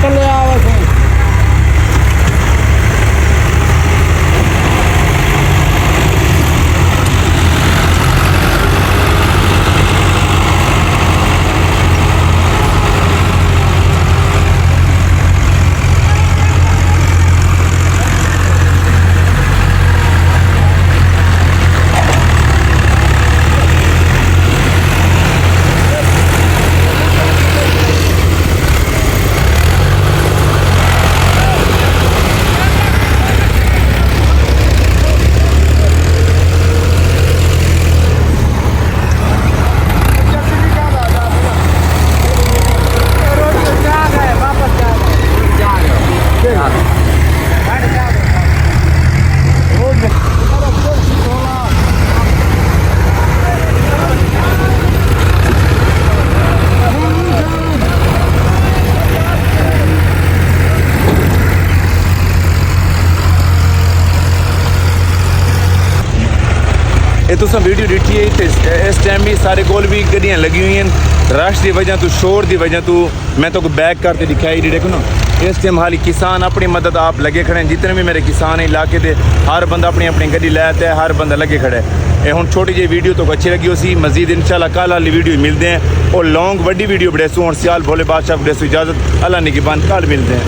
चले आवे थे। ये तुम वीडियो दिखी है तो इस टाइम भी सारे कोल भी गड्डियां लगी हुई हैं रश की वजह तो शोर की वजह तो मैं तो बैक करके दिखाई देखो ना इस टाइम हाली किसान अपनी मदद आप लगे खड़े हैं जितने भी मेरे किसान हैं इलाके के हर बंदा अपनी अपनी गड्डी लैता है हर बंदा लगे खड़े है। ये हुण छोटी जी वीडियो तो अच्छी लगी उसी मजीद इंशाल्लाह कल वाली वीडियो मिलते हैं और लॉन्ग वड्डी वीडियो बड़े सो हुण सियाल भोले बादशाह बड़े इजाजत अल्लाह निगहबान कल मिलते हैं।